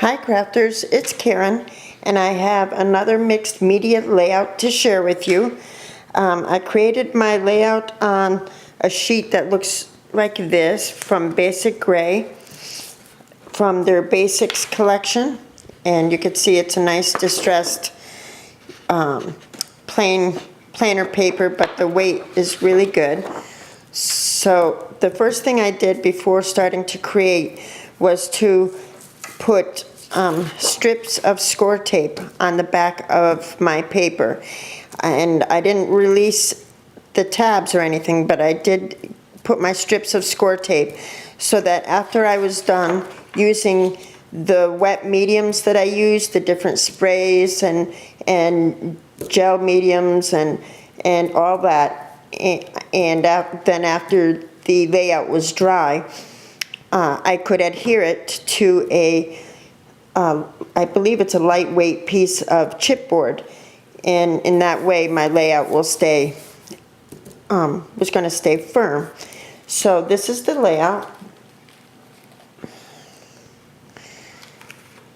Hi crafters, it's Karen and I have another mixed media layout to share with you. I created my layout on a sheet that looks like this from Basic Gray from their Basics collection, and you can see it's a nice distressed planer paper, but the weight is really good. So the first thing I did before starting to create was to put strips of score tape on the back of my paper, and I didn't release the tabs or anything, but I did put my strips of score tape so that after I was done using the wet mediums that I used, the different sprays and gel mediums and all that, and then after the layout was dry, I could adhere it to I believe it's a lightweight piece of chipboard, and in that way my layout will stay, was going to stay firm. So this is the layout.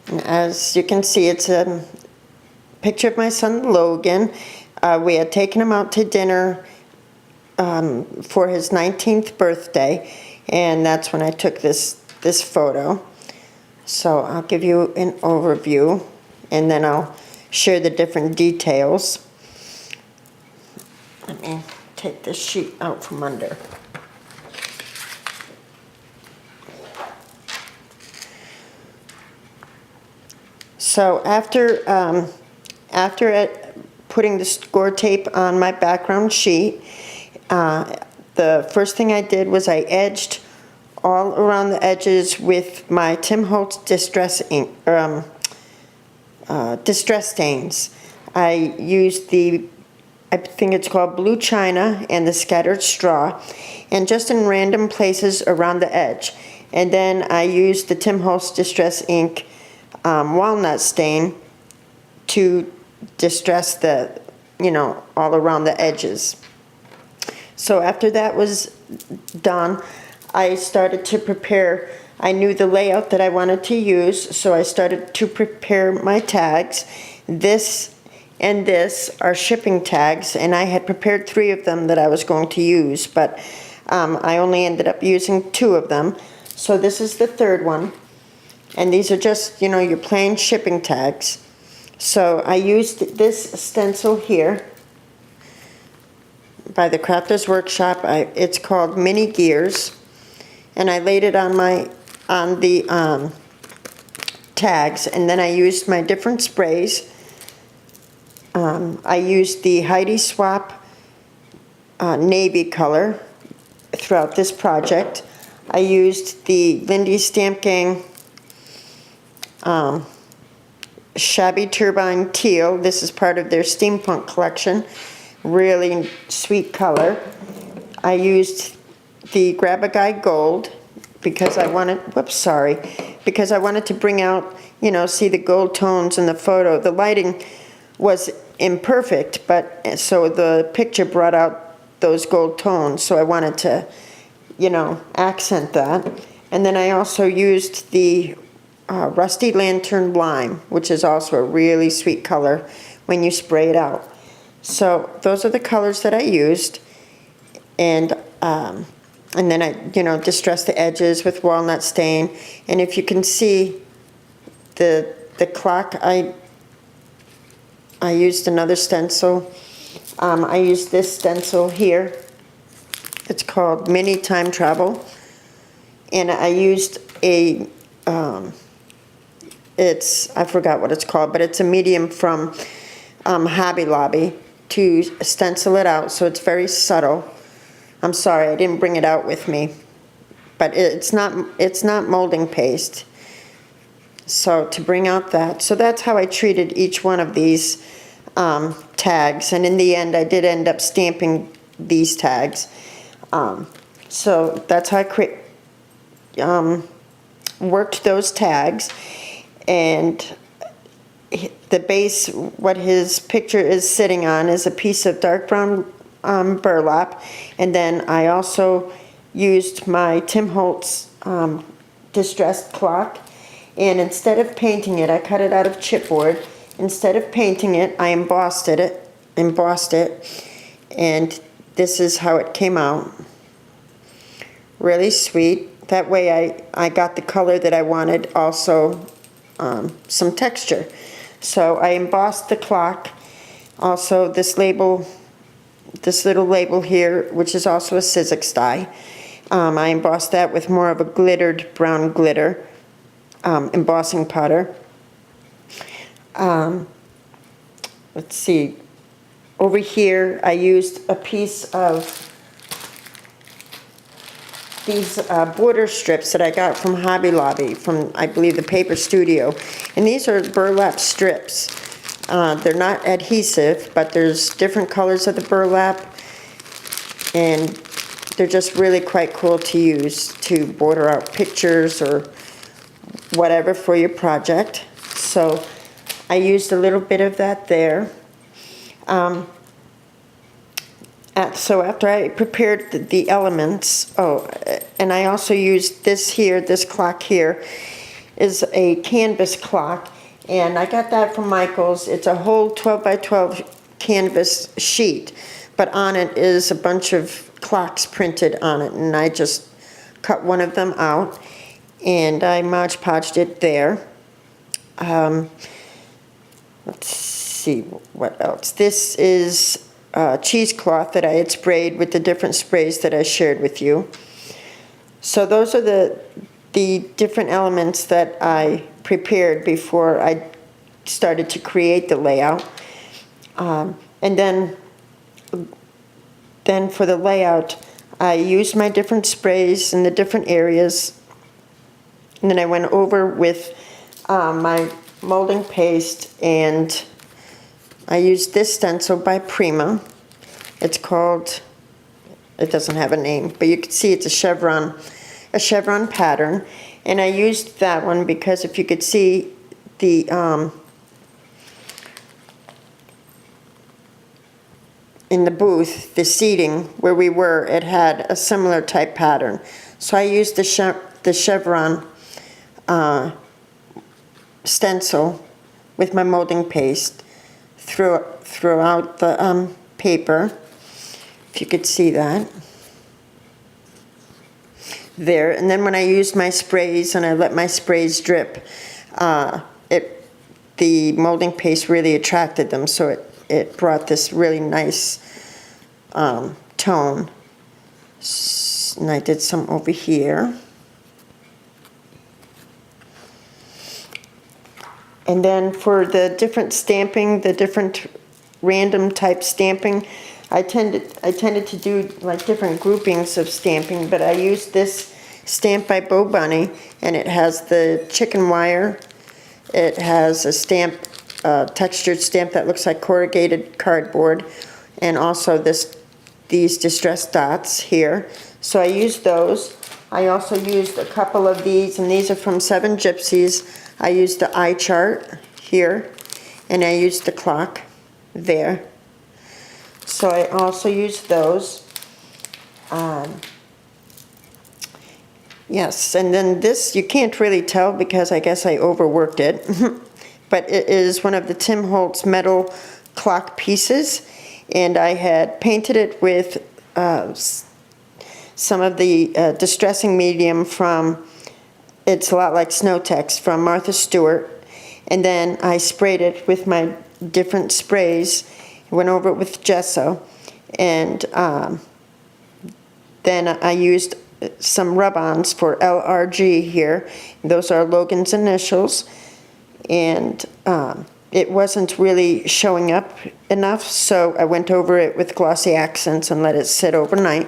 And as you can see, it's a picture of my son Logan. We had taken him out to dinner for his 19th birthday, and that's when I took this photo. So I'll give you an overview and then I'll share the different details. Let me take this sheet out from under. So after putting the score tape on my background sheet, the first thing I did was I edged all around the edges with my Tim Holtz distress stains. I used I think it's called Blue China and the Scattered Straw, and just in random places around the edge. And then I used the Tim Holtz Distress Ink walnut stain to distress all around the edges. So after that was done, I started to prepare. I knew the layout that I wanted to use, so I started to prepare my tags. This and this are shipping tags, and I had prepared 3 of them that I was going to use, but I only ended up using 2 of them. So this is the 3rd one, and these are just, your plain shipping tags. So I used this stencil here by the Crafters Workshop. It's called Mini Gears. And I laid it on the tags, and then I used my different sprays. I used the Heidi Swap navy color throughout this project. I used the Lindy Stamp Gang Shabby Turbine Teal. This is part of their steampunk collection. Really sweet color. I used the Grab-A-Guy Gold because I wanted, because I wanted to bring out, see the gold tones in the photo. The lighting was imperfect, but so the picture brought out those gold tones, so I wanted to, accent that. And then I also used the Rusty Lantern Lime, which is also a really sweet color when you spray it out. So those are the colors that I used, and then I, distressed the edges with walnut stain. And if you can see the clock, I used another stencil. I used this stencil here. It's called Mini Time Travel. And I used I forgot what it's called, but it's a medium from Hobby Lobby to stencil it out, so it's very subtle. I'm sorry, I didn't bring it out with me, but it's not molding paste. So to bring out that, so that's how I treated each one of these tags, and in the end I did end up stamping these tags. So that's how I worked those tags, and the base, what his picture is sitting on, is a piece of dark brown burlap, and then I also used my Tim Holtz distressed clock, And instead of painting it, I cut it out of chipboard. Instead of painting it, I embossed it, and this is how it came out. Really sweet. That way I got the color that I wanted, also some texture. So I embossed the clock. Also this label, this little label here, which is also a Sizzix die. I embossed that with more of a glittered brown glitter embossing powder. Let's see. Over here I used a piece of these border strips that I got from Hobby Lobby, from I believe the Paper Studio. And these are burlap strips. They're not adhesive, but there's different colors of the burlap, and they're just really quite cool to use to border out pictures or whatever for your project. So I used a little bit of that there. So after I prepared the elements, and I also used this here, this clock here, is a canvas clock, and I got that from Michael's. It's a whole 12 by 12 canvas sheet, but on it is a bunch of clocks printed on it, and I just cut one of them out, and I Mod Podged it there. Let's see, what else? This is cheesecloth that I had sprayed with the different sprays that I shared with you. So those are the different elements that I prepared before I started to create the layout. And then for the layout, I used my different sprays in the different areas. And then I went over with my molding paste, and I used this stencil by Prima. It's called, it doesn't have a name, but you can see it's a chevron pattern. And I used that one because if you could see the in the booth, the seating where we were, it had a similar type pattern. So I used the chevron stencil with my molding paste throughout the paper, if you could see that there. And then when I used my sprays and I let my sprays drip, the molding paste really attracted them, so it brought this really nice tone. And I did some over here. And then for the different stamping, the different random type stamping, I tended to do like different groupings of stamping, but I used this stamp by Bo Bunny, and it has the chicken wire. It has a stamp, textured stamp that looks like corrugated cardboard, and also these distressed dots here. So I used those. I also used a couple of these, and these are from Seven Gypsies. I used the eye chart here, and I used the clock there. So I also used those. Yes, and then this, you can't really tell because I guess I overworked it, but it is one of the Tim Holtz metal clock pieces, and I had painted it with some of the distressing medium from, it's a lot like Snow Text from Martha Stewart, and then I sprayed it with my different sprays, went over it with gesso, and then I used some rub-ons for LRG here. Those are Logan's initials, and it wasn't really showing up enough, so I went over it with glossy accents and let it sit overnight.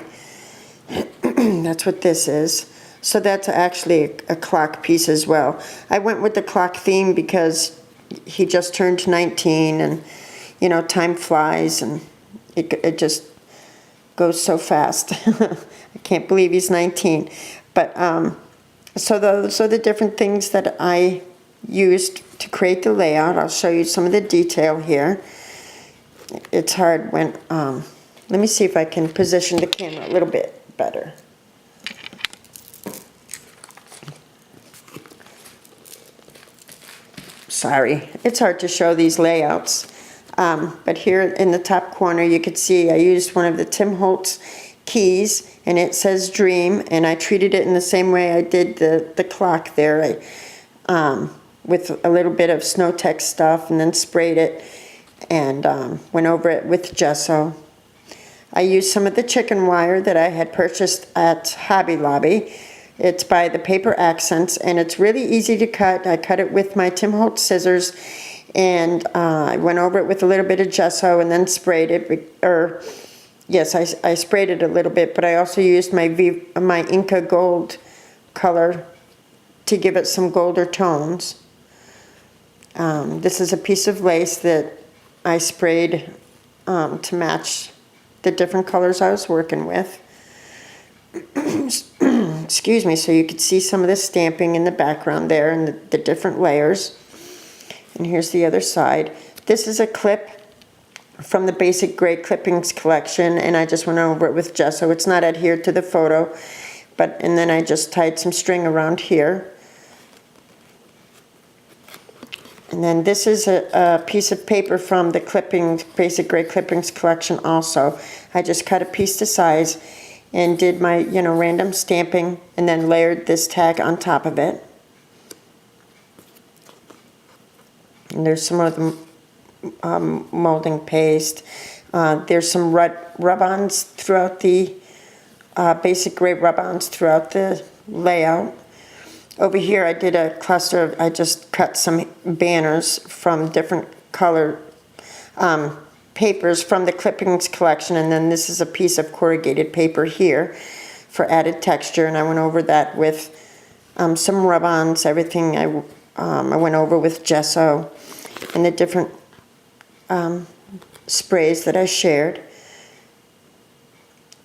That's what this is. So that's actually a clock piece as well. I went with the clock theme because he just turned 19, and you know, time flies, and it just goes so fast. I can't believe he's 19. But so those are the different things that I used to create the layout. I'll show you some of the detail here. It's hard when, let me see if I can position the camera a little bit better. sorry, it's hard to show these layouts. But here in the top corner you could see I used one of the Tim Holtz keys, and it says Dream, and I treated it in the same way I did the clock there. With a little bit of Snow Tex stuff, and then sprayed it and went over it with gesso. I used some of the chicken wire that I had purchased at Hobby Lobby. It's by the Paper Accents, and it's really easy to cut. I cut it with my Tim Holtz scissors, and I went over it with a little bit of gesso and then sprayed it. Yes, I sprayed it a little bit, but I also used my Inca Gold color to give it some golder tones. This is a piece of lace that I sprayed to match the different colors I was working with. Excuse me, so you could see some of the stamping in the background there and the different layers. And here's the other side. This is a clip from the Basic Gray Clippings collection, and I just went over it with gesso. It's not adhered to the photo, and then I just tied some string around here. And then this is a piece of paper from the Basic Gray Clippings collection also. I just cut a piece to size and did my, random stamping, and then layered this tag on top of it. And there's some of the molding paste. There's some rub-ons throughout the Basic Gray rub-ons throughout the layout. Over here I did a cluster of, I just cut some banners from different color papers from the Clippings collection, and then this is a piece of corrugated paper here for added texture, and I went over that with some rub-ons. Everything I went over with gesso and the different sprays that I shared.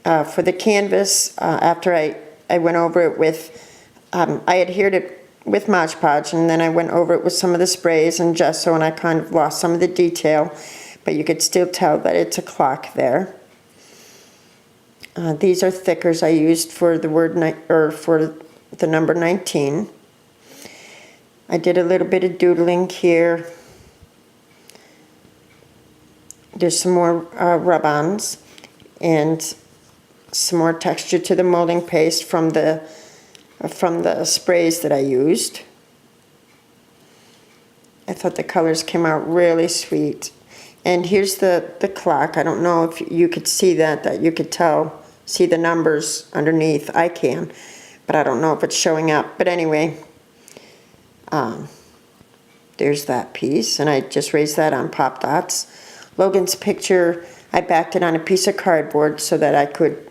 For the canvas, after I went over it with I adhered it with Mod Podge, and then I went over it with some of the sprays and gesso, and I kind of lost some of the detail, but you could still tell that it's a clock there. These are thickers I used for the for the number 19. I did a little bit of doodling here. There's some more rub-ons and some more texture to the molding paste from the sprays that I used. I thought the colors came out really sweet. And here's the clock. I don't know if you could see that you could see the numbers underneath. I can, but I don't know if it's showing up. But anyway, there's that piece, and I just raised that on pop dots. Logan's picture, I backed it on a piece of cardboard so that I could,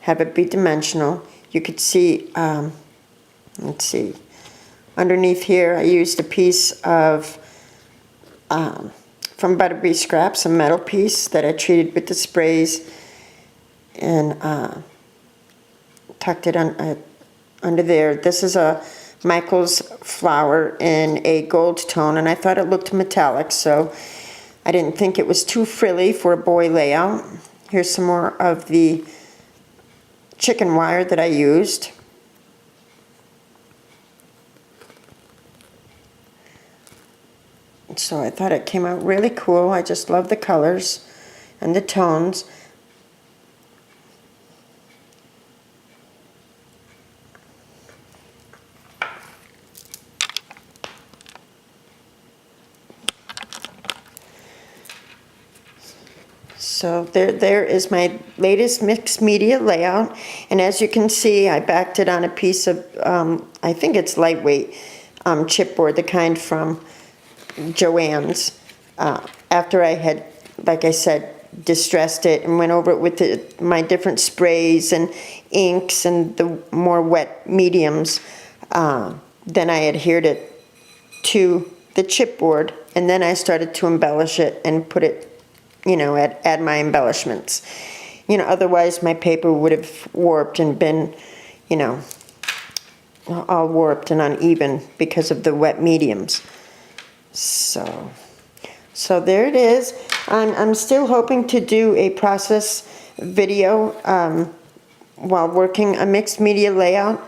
have it be dimensional. You could see, let's see, underneath here I used a piece of, from Butterbee Scraps, a metal piece that I treated with the sprays, and tucked it under there. This is a Michael's flower in a gold tone, and I thought it looked metallic, so I didn't think it was too frilly for a boy layout. Here's some more of the chicken wire that I used. So I thought it came out really cool. I just love the colors and the tones. So there is my latest mixed media layout, and as you can see, I backed it on a piece of, I think it's lightweight chipboard, the kind from Joann's. After I had, like I said, distressed it and went over it with my different sprays and inks and the more wet mediums, then I adhered it to the chipboard, and then I started to embellish it and put it, add my embellishments. Otherwise my paper would have warped and been, all warped and uneven because of the wet mediums. So there it is. I'm still hoping to do a process video while working a mixed media layout.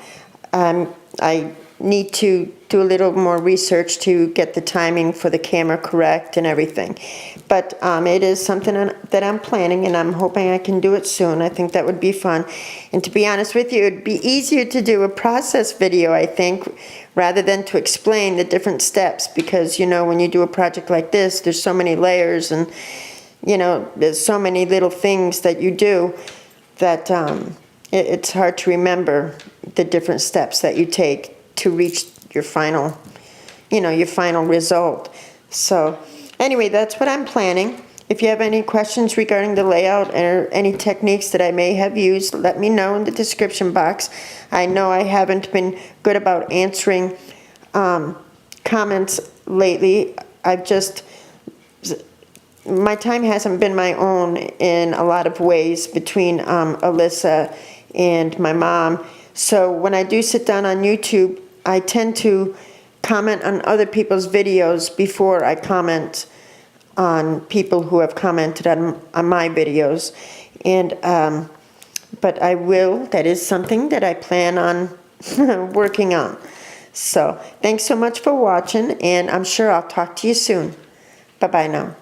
I need to do a little more research to get the timing for the camera correct and everything. But it is something that I'm planning, and I'm hoping I can do it soon. I think that would be fun. And to be honest with you, it'd be easier to do a process video, I think, rather than to explain the different steps, because, you know, when you do a project like this, there's so many layers, and, you know, there's so many little things that you do that it's hard to remember the different steps that you take to reach your final, you know, your final result. So anyway, that's what I'm planning. If you have any questions regarding the layout or any techniques that I may have used, let me know in the description box. I know I haven't been good about answering comments lately. My time hasn't been my own in a lot of ways between Alyssa and my mom. So when I do sit down on YouTube, I tend to comment on other people's videos before I comment on people who have commented on my videos. And but that is something that I plan on working on. So thanks so much for watching, and I'm sure I'll talk to you soon. Bye-bye now.